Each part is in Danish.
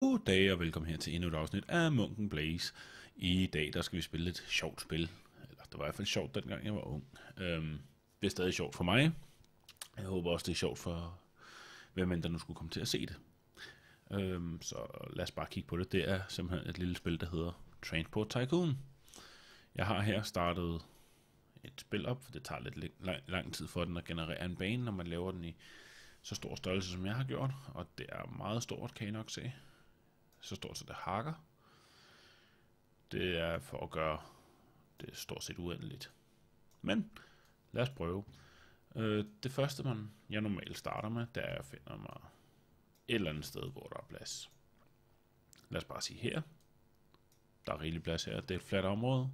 Goddag og velkommen her til endnu et afsnit af Munken Blaze. I dag der skal vi spille et sjovt spil. Eller det var i hvert fald sjovt dengang jeg var ung. Det er stadig sjovt for mig. Jeg håber også det er sjovt for hvem end der nu skulle komme til at se det. Så lad os bare kigge på det. Det er simpelthen et lille spil der hedder Transport Tycoon. Jeg har her startet et spil op, for det tager lidt lang tid for den at generere en bane, når man laver den i så stor størrelse som jeg har gjort. Og det er meget stort, kan I nok se. Så stort så det hakker. Det er for at gøre det stort set uendeligt. Men lad os prøve. Det første jeg normalt starter med, det er at jeg finder mig et eller andet sted, hvor der er plads. Lad os bare sige her. Der er rigelig plads her. Det er et fladt område.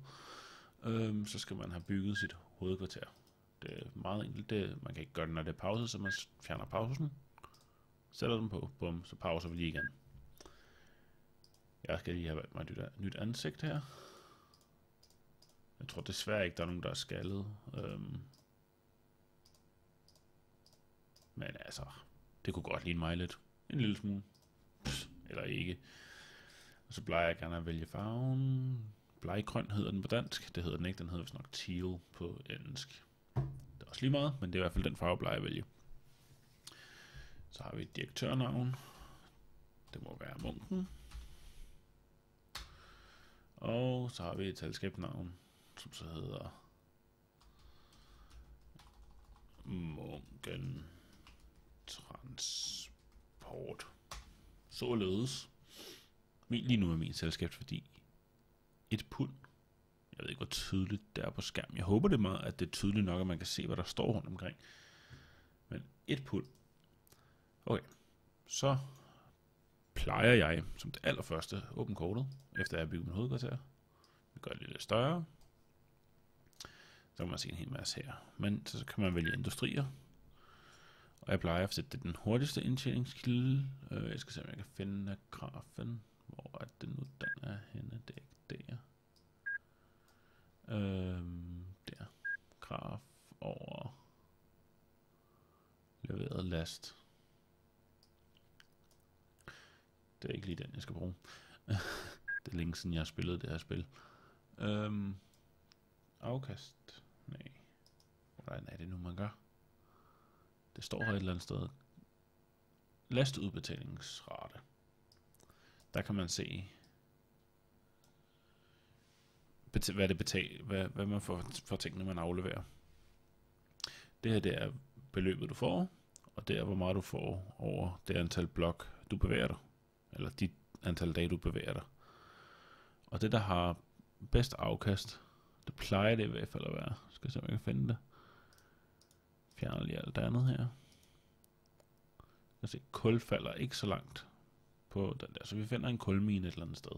Så skal man have bygget sit hovedkvarter. Det er meget enkelt. Man kan ikke gøre det, når det er pause, så man fjerner pausen. Sætter den på. Bum, så pauser vi lige igen. Jeg skal lige have valgt mig et nyt ansigt her. Jeg tror desværre ikke, der er nogen, der er skaldet. Men altså, det kunne godt ligne mig lidt. En lille smule. Eller ikke. Og så plejer jeg gerne at vælge farven. Bleggrøn hedder den på dansk. Det hedder den ikke. Den hedder vist nok teal på engelsk. Det er også lige meget, men det er i hvert fald den farve, plejer jeg at vælge. Så har vi et direktørnavn. Det må være Munken. Og så har vi et selskabsnavn, som så hedder Munken Transport. Således. Lige nu er min selskabsværdi 1 pund. Jeg ved ikke, hvor tydeligt det er på skærmen. Jeg håber det meget, at det er tydeligt nok, at man kan se, hvad der står rundt omkring. Men 1 pund. Okay, så plejer jeg som det allerførste åbne kortet, efter jeg har bygget min hovedkvarter. Vi gør det lidt større. Så kan man se en hel masse her. Men så kan man vælge industrier. Og jeg plejer at sætte den hurtigste indtjeningskilde. Jeg skal se, om jeg kan finde grafen. Hvor er det nu, den er henne? Det er ikke der. Der. Graf over leveret last. Det er ikke lige den, jeg skal bruge. Det er længe siden, jeg har spillet det her spil. Afkast. Nej. Hvordan er det nu, man gør? Det står her et eller andet sted. Lastudbetalingsrate. Der kan man se, hvad det betaler, hvad man får for tingene, man afleverer. Det her, det er beløbet, du får, og det er, hvor meget du får over det antal blok, du bevæger dig. Eller dit antal dage, du bevæger dig. Og det, der har bedst afkast, det plejer det i hvert fald at være. Skal jeg se, om jeg kan finde det. Fjerner lige alt det andet her. Jeg se, kul falder ikke så langt på den der. Så vi finder en kulmine et eller andet sted.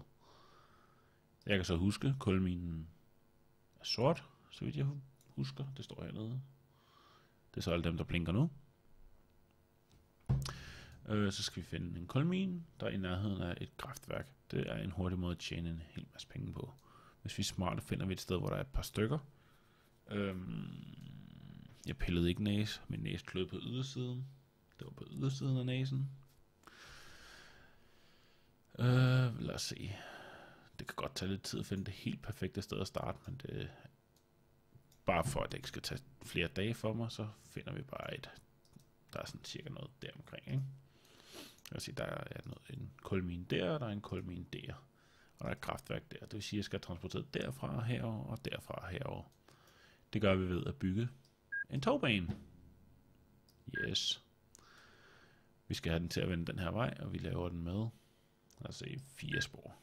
Jeg kan så huske, kulminen er sort, så vidt jeg husker. Det står hernede. Det er så alle dem, der blinker nu. Så skal vi finde en kulmine, der er i nærheden af et kraftværk. Det er en hurtig måde at tjene en hel masse penge på. Hvis vi er smarte, finder vi et sted, hvor der er et par stykker. Jeg pillede ikke næse. Min næse klød på ydersiden. Det var på ydersiden af næsen. Lad os se. Det kan godt tage lidt tid at finde det helt perfekte sted at starte, men det bare for at det ikke skal tage flere dage for mig, så finder vi bare et. Der er sådan cirka noget der omkring, ikke? Jeg vil sige, der er en kulmine der, og der er en kulmine der. Og der er et kraftværk der. Det vil sige, at jeg skal transportere derfra herover og derfra herover. Det gør vi ved at bygge en togbane. Yes. Vi skal have den til at vende den her vej, og vi laver den med, lad os se, 4 spor.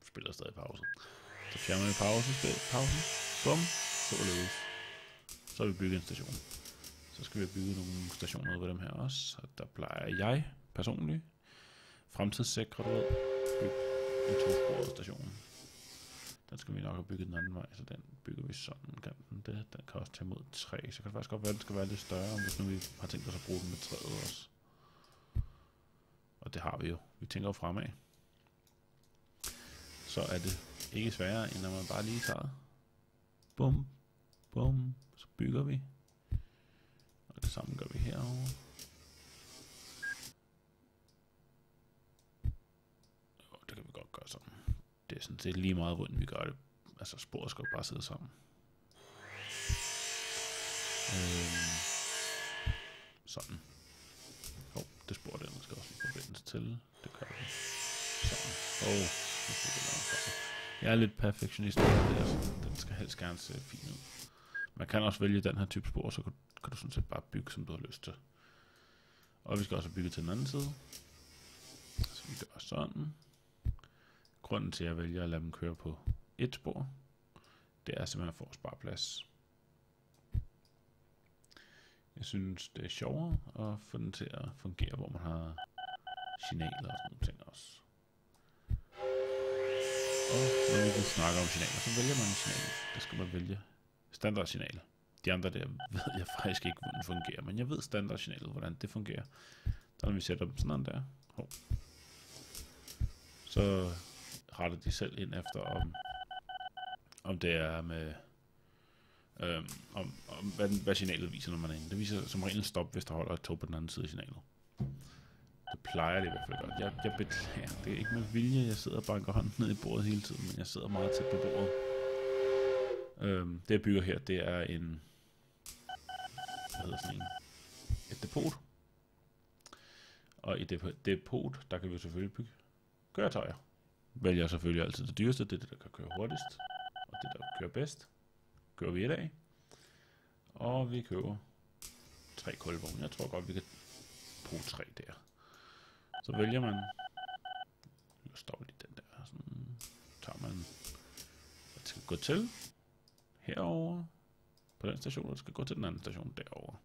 Spiller stadig pause. Så fjerner vi pausen. Bum. Således. Så har vi bygget en station. Så skal vi bygge nogle stationer ud ved dem her også. Og der plejer jeg personligt fremtidssikre, du ved, bygge en 2-sporet station. Den skal vi nok have bygget den anden vej, så den bygger vi sådan. Den kan også tage imod 3, så kan det faktisk godt være, at den skal være lidt større, hvis nu vi har tænkt os at bruge den med træet også. Og det har vi jo. Vi tænker jo fremad. Så er det ikke sværere, end når man bare lige tager. Bum. Bum. Så bygger vi. Og det samme gør vi herovre. sådan. Det er sådan set lige meget, hvordan vi gør det. Altså, sporet skal jo bare sidde sammen. Sådan. Det spor der skal også forbindes til. Det gør vi. Sådan. Jeg er lidt perfektionist. Den skal helst gerne se fin ud. Man kan også vælge den her type spor, så kan du sådan set bare bygge, som du har lyst til. Og vi skal også bygge til den anden side. Så vi gør sådan. Grunden til, at jeg vælger at lade dem køre på et spor, det er simpelthen for at spare plads. Jeg synes, det er sjovere at få den til at fungere, hvor man har signaler og sådan nogle ting også. Og når vi snakker om signaler, så vælger man en signal. Der skal man vælge standardsignal. De andre der ved jeg faktisk ikke, hvordan det fungerer, men jeg ved standardsignalet, hvordan det fungerer. Så når vi sætter dem sådan der, så retter de selv ind efter, om det er med, hvad signalet viser, når man er inde. Det viser som regel stop, hvis der holder et tog på den anden side af signalet. Det plejer det i hvert fald godt. Jeg beklager, det er ikke med vilje, jeg sidder og banker hånden ned i bordet hele tiden, men jeg sidder meget tæt på bordet. Det jeg bygger her, det er en, et depot. Og i depot, der kan vi selvfølgelig bygge køretøjer. Vælger selvfølgelig altid det dyreste, det er det, der kan køre hurtigst. Og det, der kører bedst, kører vi et af. Og vi køber 3 kulvogne. Jeg tror godt, vi kan bruge 3 der. Så vælger man, jeg stopper lige den der, sådan tager man, det skal gå til herover på den station, og det skal gå til den anden station derover.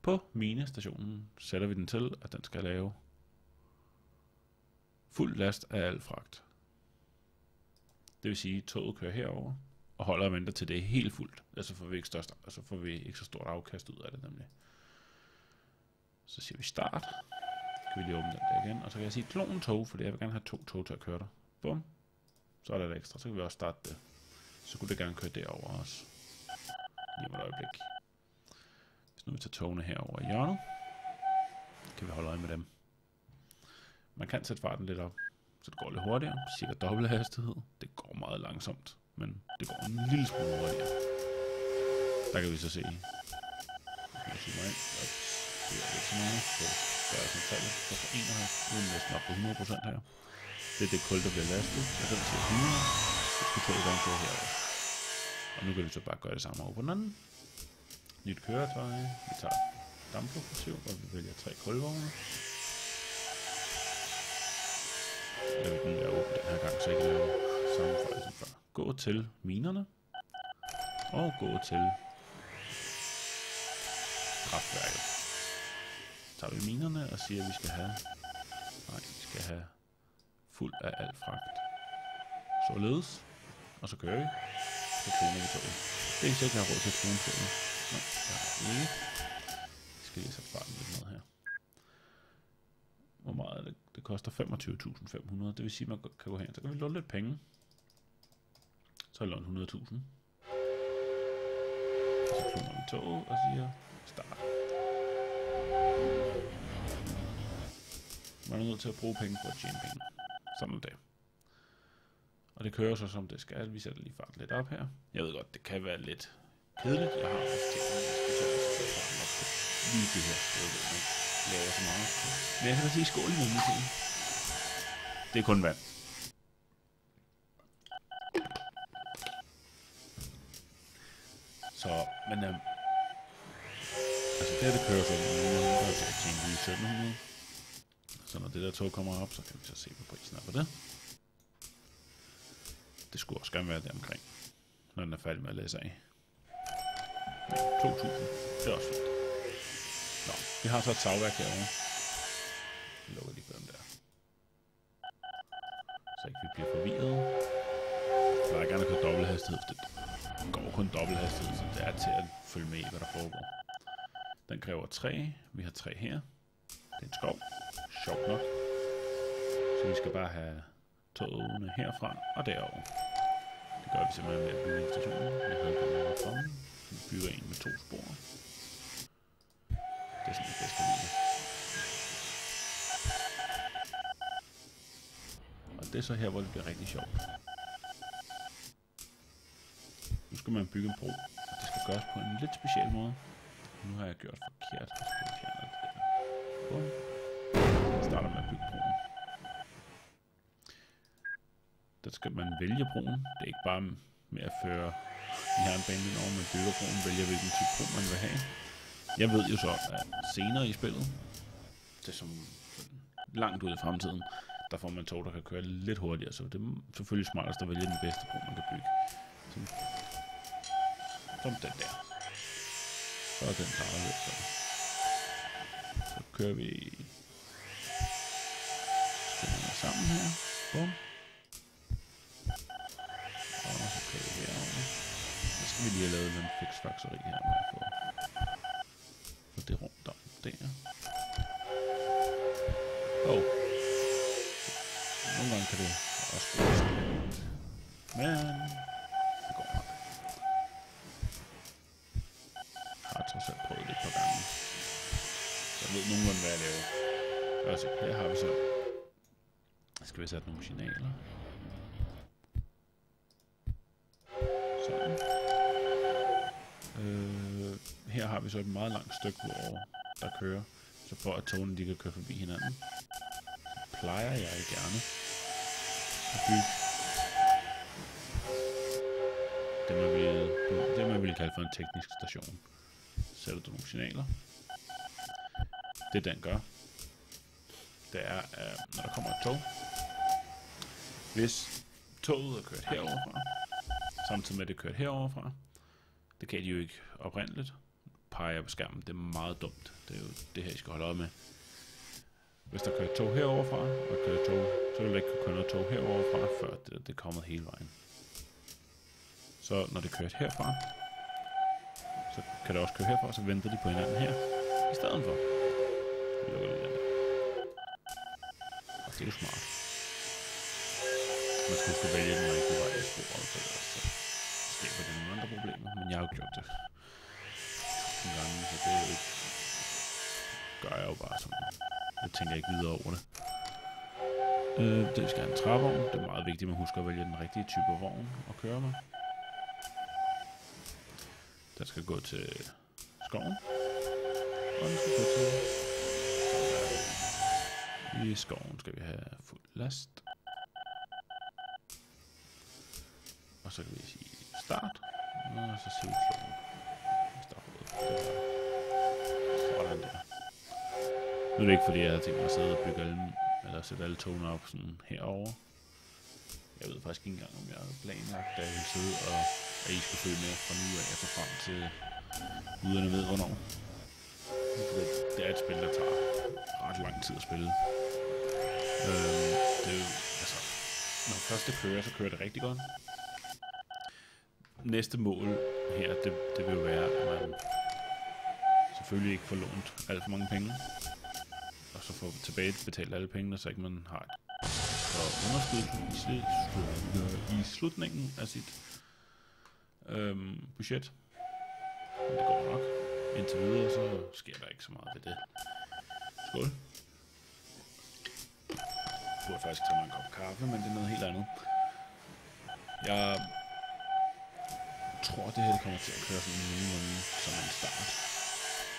På minestationen sætter vi den til, at den skal lave fuld last af al fragt. Det vil sige, at toget kører herover og holder og venter til det er helt fuldt. Altså får vi ikke så stort afkast ud af det nemlig. Så siger vi start. Så kan vi lige åbne den der igen. Og så kan jeg sige klon tog, fordi jeg vil gerne have 2 tog til at køre der. Bum. Så er der et ekstra. Så kan vi også starte det. Så kunne det gerne køre derover også. Lige om et øjeblik. Hvis nu vi tager togene herover i hjørnet, kan vi holde øje med dem. Man kan sætte farten lidt op, så det går lidt hurtigere. Cirka dobbelt hastighed. Det går meget langsomt, men det går en lille smule hurtigere. Der kan vi så se. Jeg zoomer ind. Det er lidt så meget. Så gør jeg sådan tallet. Så for 1,5. Nu er næsten op på 100% her. Det er det kul, der bliver lastet. Og den siger 100. Så skal toget gerne køre herover. Og nu kan vi så bare gøre det samme over på den anden. Nyt køretøj. Vi tager damplokomotiv, og vi vælger 3 kulvogne. Jeg vil den være åben den her gang, så ikke lave samme fejl som før. Gå til minerne. Og gå til kraftværket. Så tager vi minerne og siger, at vi skal have fuld af al fragt. Således. Og så kører vi. Så kloner vi toget. Det er ikke sikkert, at jeg har råd til at klone toget. Nej, jeg har ikke. Vi skal lige sætte farten lidt ned her. Hvor meget er det? Det koster 25.500. Det vil sige, at man kan gå hen. Så kan vi låne lidt penge. Så låne 100.000. Så kloner vi toget og siger start. Man er nødt til at bruge penge for at tjene penge. Sådan er det. Og det kører så som det skal. Vi sætter lige farten lidt op her. Jeg ved godt, det kan være lidt kedeligt. Jeg har også tænkt mig, at jeg skal farten op på lige det her sted, hvor man laver så meget. Men jeg kan da sige skål i mellemtiden. Det er kun vand. Så, men altså det her, det kører sådan, og så tænker vi 1700. Så når det der tog kommer op, så kan vi så se, hvad prisen er på det. Det skulle også gerne være der omkring, når den er færdig med at læse af. Ja, 2000. Det er også fint. Nå, vi har så et tagværk herovre. Vi lukker lige på den der. Så ikke vi bliver forvirret. Så jeg gerne køre dobbelthastighed, for det går kun dobbelthastighed, så det er til at følge med i, hvad der foregår. Den kræver 3. Vi har 3 her. Det er en skov. Sjovt nok. Så vi skal bare have togene herfra og derover. Det gør vi simpelthen ved at bygge en station. Vi havde den her fremme. Vi bygger en med 2 spor. Det er sådan det bedste lide. Og det er så her, hvor det bliver rigtig sjovt. Nu skal man bygge en bro, og det skal gøres på en lidt speciel måde. Nu har jeg gjort forkert. Bum. Jeg starter med at bygge broen. Der skal man vælge broen. Det er ikke bare med at føre jernbanen over, man bygger broen, vælger hvilken type bro man vil have. Jeg ved jo så, at senere i spillet, det er som langt ud i fremtiden, der får man tog, der kan køre lidt hurtigere, så det er selvfølgelig smartest at vælge den bedste bro, man kan bygge. Som den der. Så er den klaret lidt, så kører vi sammen her. Bum. Og så kører vi herover. Så skal vi lige have lavet en fixfakseri her med at få det rundt om der. Nogle gange kan det også gå skidt. Men det går nok. Jeg har trods alt prøvet det et par gange. Så jeg ved nogenlunde, hvad jeg laver. Altså, her har vi så. Skal vi sætte nogle signaler. Sådan. Her har vi så et meget langt stykke, hvor der kører. Så for at togene de kan køre forbi hinanden, så plejer jeg gerne at bygge det man vil kalde for en teknisk station. Sætter du nogle signaler. Det den gør, det er, når der kommer et tog, hvis toget er kørt heroverfra, samtidig med at det er kørt heroverfra, det kan de jo ikke oprindeligt, peger på skærmen. Det er meget dumt. Det er jo det her, I skal holde øje med. Hvis der kører tog heroverfra, og kører tog, så vil der ikke kunne køre noget tog heroverfra, før det er kommet hele vejen. Så når det kører herfra, så kan det også køre herfra, så venter de på hinanden her, i stedet for. Vi lukker lige den der. Og det er jo smart. Man skal huske vælge den rigtige vej i sporet, så skaber det nogle andre problemer, men jeg har jo gjort det en gang, så det er jo ikke, gør jeg jo bare sådan. Jeg tænker ikke videre over det. Det skal have en trævogn. Det er meget vigtigt, at man husker at vælge den rigtige type vogn at køre med. Den skal gå til skoven. Og den skal gå til... I skoven skal vi have fuld last. Og så kan vi sige start. Og så siger vi klokken. Sådan der. Nu er det ikke fordi, jeg havde tænkt mig at sidde og bygge eller sætte alle togene op sådan herover. Jeg ved faktisk ikke engang, om jeg havde planlagt, at jeg ville sidde og at I skulle følge med fra nu af og frem til uderne ved hvornår. Det er et spil, der tager ret lang tid at spille. Det er jo, altså, når først det kører, så kører det rigtig godt. Næste mål her, det vil jo være, at man selvfølgelig ikke får lånt alt for mange penge, og så får tilbage betalt alle pengene, så ikke man har et underskud i slutningen af sit budget. Men det går nok. Indtil videre, så sker der ikke så meget ved det. Skål. Jeg burde faktisk tage mig en kop kaffe, men det er noget helt andet. Jeg tror, det her kommer til at køre sådan nogenlunde som en start.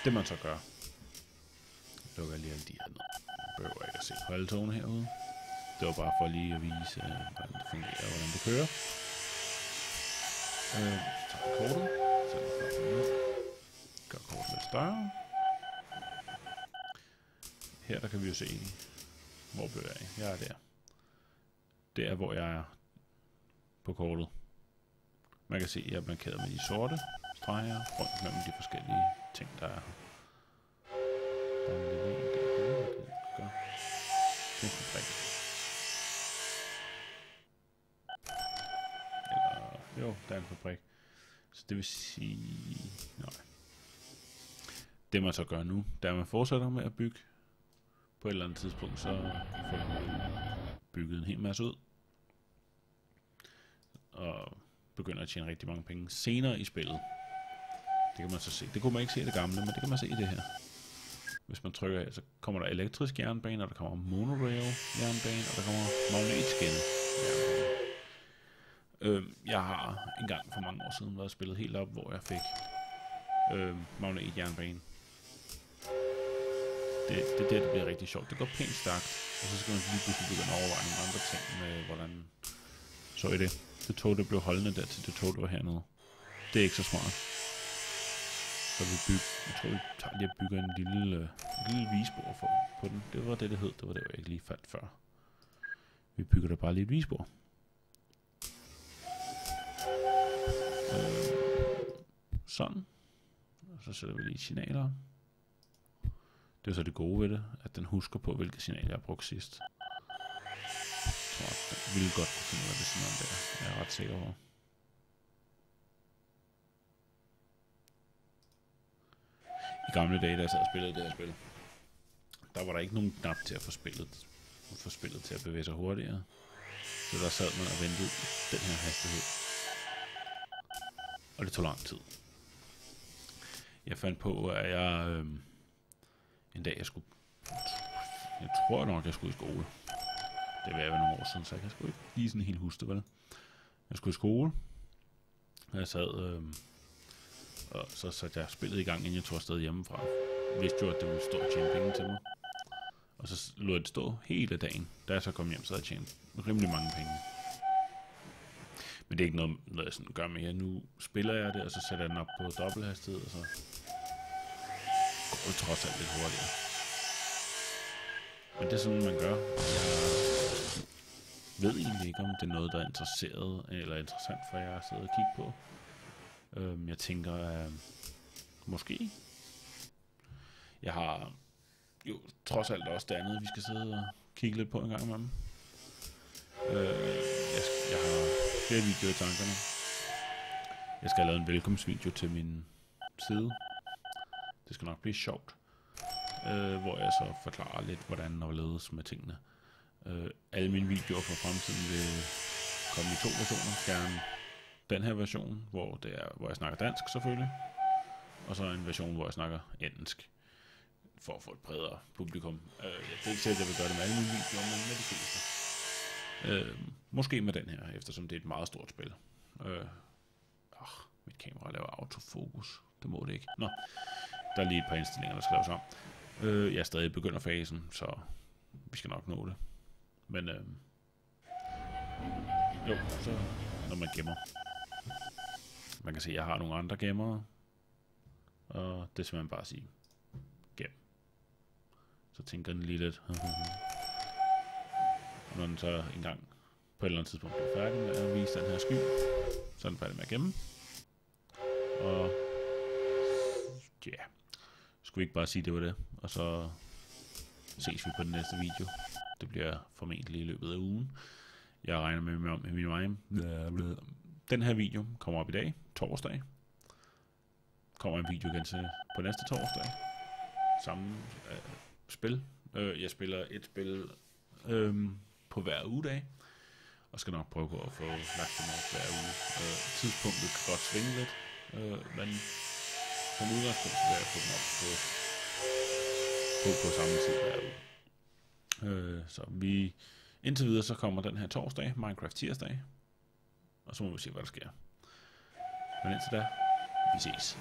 Det man så gør, lukker lige alle de her ned. Jeg behøver ikke at se på alle togene herude. Det var bare for lige at vise, hvordan det fungerer og hvordan det kører. Så tager vi kortet. Sætter kortet ned. Gør kortet lidt større. Her der kan vi jo se, hvor bliver jeg. Jeg er der. Det er hvor jeg er på kortet. Man kan se, at jeg er markeret med de sorte streger rundt mellem de forskellige ting, der er. Der er en lille en der. Det er en fabrik. Eller, jo, der er en fabrik. Så det vil sige... Nej. Det man så gør nu, det er, at man fortsætter med at bygge. På et eller andet tidspunkt, så får man bygget en hel masse ud. Og begynder at tjene rigtig mange penge senere i spillet. Det kan man så se. Det kunne man ikke se i det gamle, men det kan man se i det her. Hvis man trykker her, så kommer der elektrisk jernbane, og der kommer monorail jernbane, og der kommer magnetskinne jernbane. Jeg har engang for mange år siden været spillet helt op, hvor jeg fik magnetjernbane. Det bliver rigtig sjovt. Det går pænt stærkt, og så skal man lige pludselig begynde at overveje nogle andre ting med, hvordan så i det. Det tog, det blev holdende der til det tog, det var hernede. Det er ikke så smart. Så jeg tror, vi tager lige og bygger en lille visbord på den. Det var det hed. Det var det, jeg ikke lige fandt før. Vi bygger da bare lige et visbord. Sådan. Og så sætter vi lige signaler. Det er så det gode ved det, at den husker på, hvilke signaler jeg har brugt sidst. Jeg tror, at den ville godt kunne finde ud af det sådan noget der. Jeg er ret sikker på. I gamle dage, da jeg sad og spillede det her spil, der var der ikke nogen knap til at få spillet til at bevæge sig hurtigere. Så der sad man og ventede den her hastighed. Og det tog lang tid. Jeg fandt på, at jeg en dag jeg tror nok, jeg skulle i skole. Det var jeg nogle år siden, så jeg kan sgu ikke lige sådan helt huske det, vel? Jeg skulle i skole. Jeg sad, og så satte jeg spillet i gang, inden jeg tog afsted hjemmefra. Jeg vidste jo, at det ville stå og tjene penge til mig. Og så lod jeg det stå hele dagen. Da jeg så kom hjem, så havde jeg tjent rimelig mange penge. Men det er ikke noget jeg sådan gør mere. Nu spiller jeg det, og så sætter jeg den op på dobbelthastighed, og så går det trods alt lidt hurtigere. Men det er sådan, man gør. Jeg ved egentlig ikke, om det er noget, der er interesseret eller interessant for jer at sidde og kigge på. Jeg tænker, at måske. Jeg har jo trods alt også det andet, vi skal sidde og kigge lidt på en gang imellem. Jeg har flere videoer i tankerne. Jeg skal have lavet en velkomstvideo til min side. Det skal nok blive sjovt. Hvor jeg så forklarer lidt, hvordan og ledes med tingene. Alle mine videoer fra fremtiden vil komme i 2 versioner. Gerne den her version, hvor jeg snakker dansk selvfølgelig. Og så en version, hvor jeg snakker engelsk. For at få et bredere publikum. Det er ikke sikkert, at jeg vil gøre det med alle mine videoer, men med de fleste. Måske med den her, eftersom det er et meget stort spil. Mit kamera laver autofokus. Det må det ikke. Nå, der er lige et par indstillinger, der skal laves om. Jeg er stadig i begynderfasen, så vi skal nok nå det. Men jo, så når man gemmer. Man kan se, at jeg har nogle andre gemmere. Og det skal man bare sige. Gem. Så tænker den lige lidt. Og når den så engang på et eller andet tidspunkt bliver færdig med at vise den her sky, så er den færdig med at gemme. Og ja, skulle vi ikke bare sige, det var det. Og så ses vi på den næste video. Det bliver formentlig i løbet af ugen. Jeg regner med min vej. Den her video kommer op i dag, torsdag. Kommer en video igen til på næste torsdag. Samme spil. Jeg spiller et spil på hver ugedag, og skal nok prøve på at få lagt dem op hver uge. Tidspunktet kan godt svinge lidt, men som udgangspunkt så vil jeg få dem op på samme tid hver uge. Så indtil videre så kommer den her torsdag, Minecraft tirsdag, og så må vi se, hvad der sker. Men indtil da, vi ses.